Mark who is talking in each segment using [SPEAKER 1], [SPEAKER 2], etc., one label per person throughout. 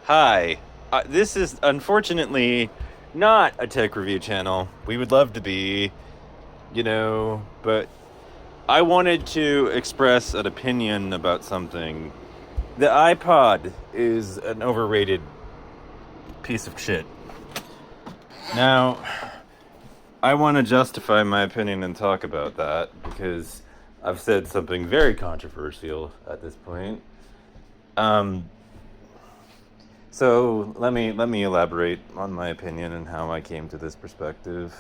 [SPEAKER 1] Hi. This is unfortunately not a tech review channel. We would love to be, but I wanted to express an opinion about something. The iPod is an overrated piece of shit. Now, I want to justify my opinion and talk about that because I've said something very controversial at this point. Um, So let me elaborate on my opinion and how I came to this perspective.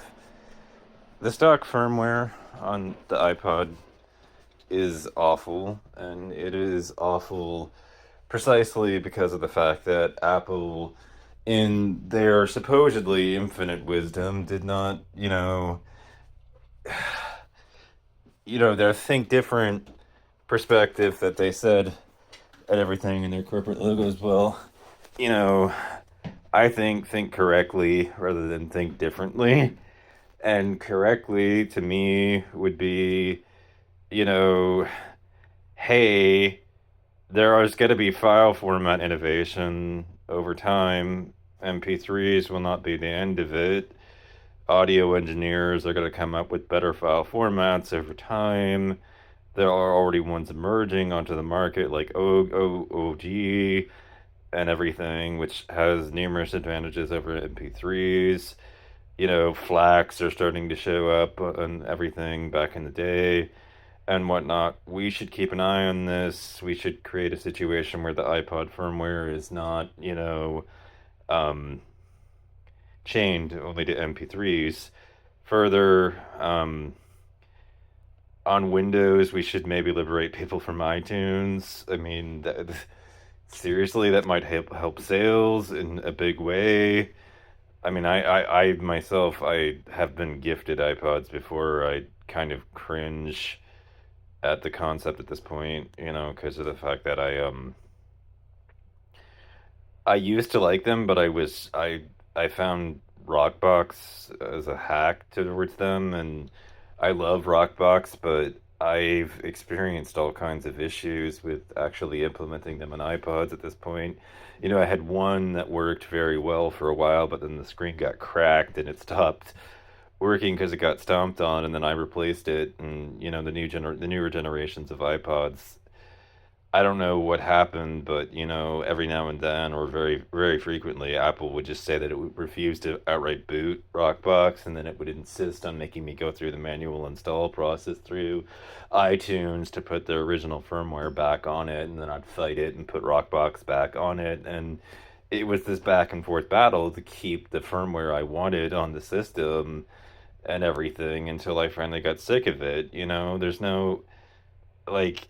[SPEAKER 1] The stock firmware on the iPod is awful, and it is awful precisely because of the fact that Apple, in their supposedly infinite wisdom, did not, their think different perspective that they said at everything in their corporate logos. Well, you know, I think correctly rather than think differently. And correctly to me would be, you know, hey, there is going to be file format innovation over time. MP3s will not be the end of it. Audio engineers are going to come up with better file formats over time. There are already ones emerging onto the market like OG and everything, which has numerous advantages over MP3s. Flacs are starting to show up and everything back in the day and whatnot. We should keep an eye on this. We should create a situation where the iPod firmware is not, um, chained only to MP3s. Further, on Windows, we should maybe liberate people from iTunes. I mean, seriously, that might help sales in a big way. I mean, I myself, I have been gifted iPods before. I kind of cringe at the concept at this point, because of the fact that I used to like them, but I found Rockbox as a hack towards them, and I love Rockbox, but I've experienced all kinds of issues with actually implementing them on iPods at this point. I had one that worked very well for a while, but then the screen got cracked and it stopped working because it got stomped on, and then I replaced it. And the newer generations of iPods, I don't know what happened, but every now and then, or very, very frequently, Apple would just say that it would refuse to outright boot Rockbox, and then it would insist on making me go through the manual install process through iTunes to put the original firmware back on it, and then I'd fight it and put Rockbox back on it, and it was this back and forth battle to keep the firmware I wanted on the system and everything until I finally got sick of it. There's no like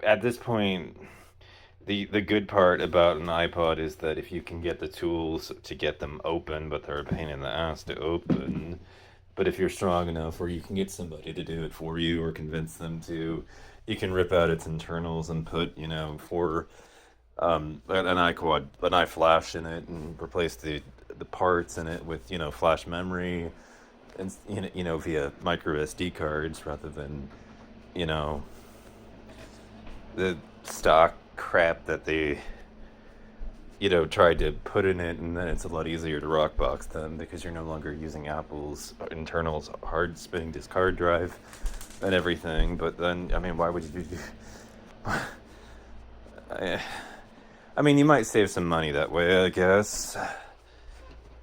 [SPEAKER 1] at this point, the good part about an iPod is that if you can get the tools to get them open, but they're a pain in the ass to open. But if you're strong enough, or you can get somebody to do it for you, or convince them to, you can rip out its internals and put, for an iQuad, an iFlash in it, and replace the parts in it with, flash memory, and via micro SD cards rather than, you know the stock crap that they tried to put in it. And then it's a lot easier to rockbox them because you're no longer using Apple's internals hard spinning disk hard drive and everything. But then, I mean, why would you do I, I mean, you might save some money that way, I guess,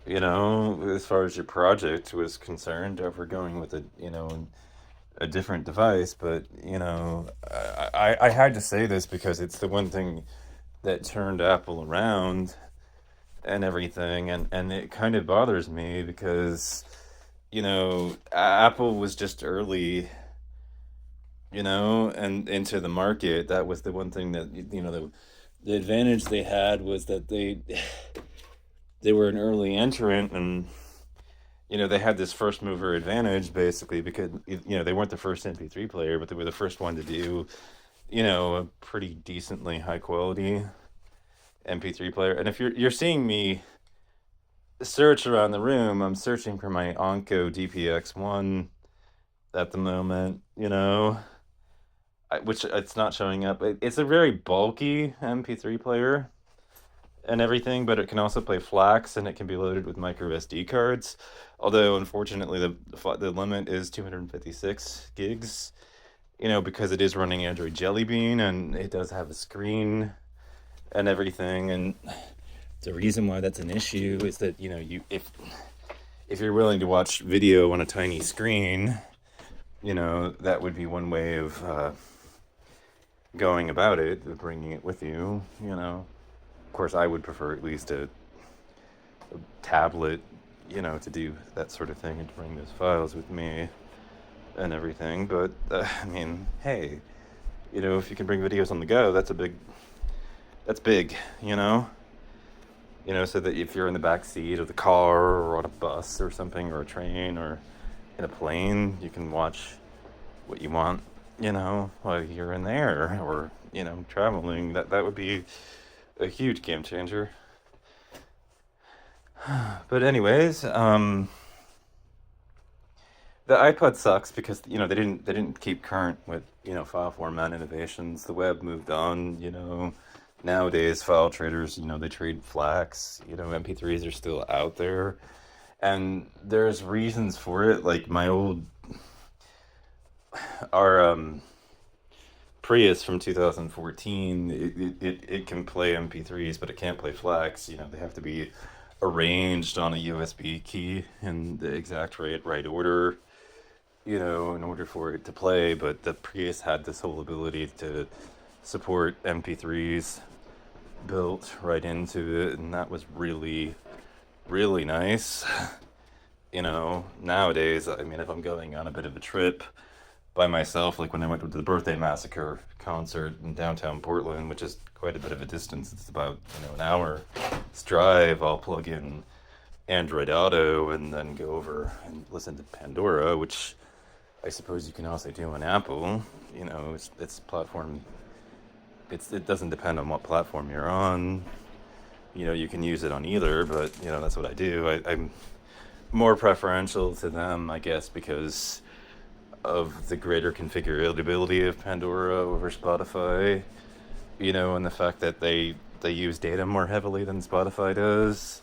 [SPEAKER 1] as far as your project was concerned, over going with a different device. But I had to say this because it's the one thing that turned Apple around and everything, and it kind of bothers me because Apple was just early, and into the market. That was the one thing that the advantage they had was that they were an early entrant, and they had this first mover advantage basically because they weren't the first MP3 player, but they were the first one to do a pretty decently high quality MP3 player. And if you're seeing me search around the room, I'm searching for my Onkyo DP-X1 at the moment, which it's not showing up. It's a very bulky MP3 player, and everything, but it can also play flacs and it can be loaded with micro SD cards. Although unfortunately the limit is 256 gigs, because it is running Android Jelly Bean and it does have a screen and everything. And the reason why that's an issue is that, if you're willing to watch video on a tiny screen, that would be one way of going about it, bringing it with you. Of course, I would prefer at least a tablet, to do that sort of thing and to bring those files with me and everything. But hey, if you can bring videos on the go, that's big, so that if you're in the back seat of the car or on a bus or something, or a train or in a plane, you can watch what you want, while you're in there, or, traveling. That would be a huge game changer. But anyways, the iPod sucks because, they didn't keep current with, file format innovations. The web moved on. Nowadays file traders, they trade flacs. MP3s are still out there, and there's reasons for it. Like our Prius from 2014, it can play MP3s, but it can't play flacs. They have to be arranged on a USB key in the exact right order, in order for it to play. But the Prius had this whole ability to support MP3s built right into it, and that was really, really nice. Nowadays, if I'm going on a bit of a trip by myself, like when I went to the Birthday Massacre concert in downtown Portland, which is quite a bit of a distance, it's about, an hour's drive, I'll plug in Android Auto and then go over and listen to Pandora, which I suppose you can also do on Apple. It's platform. It doesn't depend on what platform you're on. You can use it on either, but that's what I do. I'm more preferential to them, I guess, because of the greater configurability of Pandora over Spotify. And the fact that they use data more heavily than Spotify does.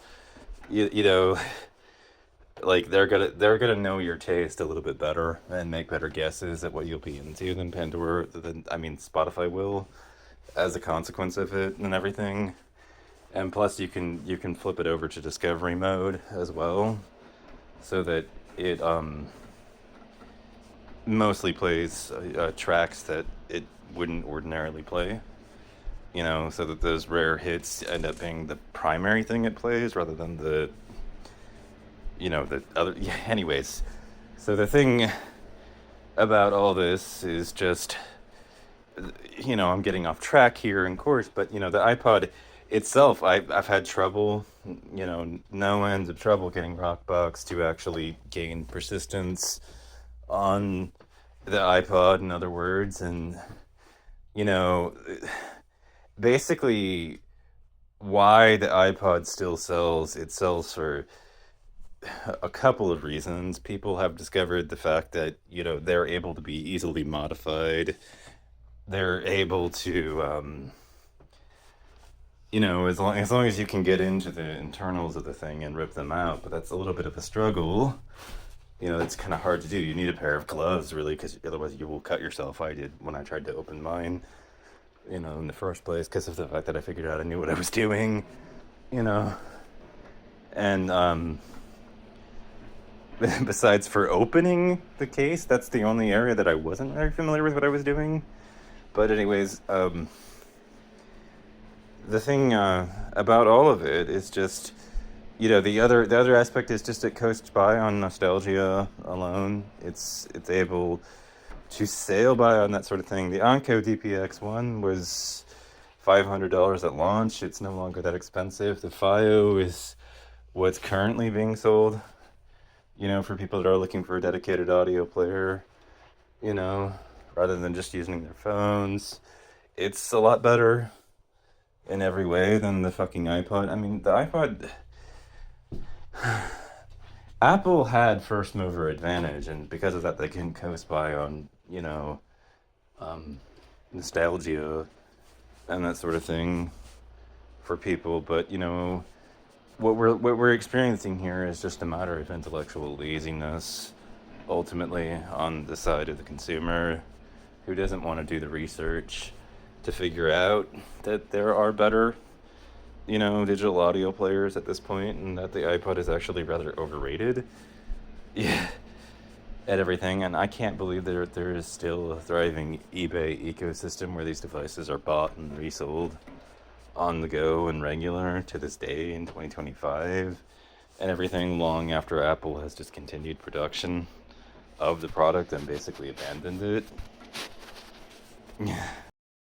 [SPEAKER 1] Like they're gonna know your taste a little bit better and make better guesses at what you'll be into than Spotify will, as a consequence of it and everything. And plus you can flip it over to discovery mode as well, so that it mostly plays tracks that it wouldn't ordinarily play, so that those rare hits end up being the primary thing it plays rather than the other. Yeah, anyways, so the thing about all this is just, I'm getting off track here, of course, but the iPod itself, I've had trouble, no ends of trouble getting Rockbox to actually gain persistence on the iPod, in other words. And basically why the iPod still sells, it sells for a couple of reasons. People have discovered the fact that they're able to be easily modified. They're able to as long as you can get into the internals of the thing and rip them out. But that's a little bit of a struggle. It's kind of hard to do. You need a pair of gloves, really, because otherwise you will cut yourself. I did when I tried to open mine, in the first place, because of the fact that I figured out I knew what I was doing, and besides for opening the case, that's the only area that I wasn't very familiar with what I was doing. But anyways, the thing about all of it is just, the other aspect is just it coasts by on nostalgia alone. It's able to sail by on that sort of thing. The Onkyo DP-X1 was $500 at launch. It's no longer that expensive. The FiO is what's currently being sold, for people that are looking for a dedicated audio player, rather than just using their phones. It's a lot better in every way than the fucking iPod. The iPod, Apple had first mover advantage, and because of that, they can coast by on, nostalgia and that sort of thing for people. But what we're experiencing here is just a matter of intellectual laziness, ultimately on the side of the consumer, who doesn't want to do the research to figure out that there are better, digital audio players at this point, and that the iPod is actually rather overrated. Yeah, at everything. And I can't believe there is still a thriving eBay ecosystem where these devices are bought and resold on the go and regular to this day in 2025, and everything, long after Apple has discontinued production of the product and basically abandoned it.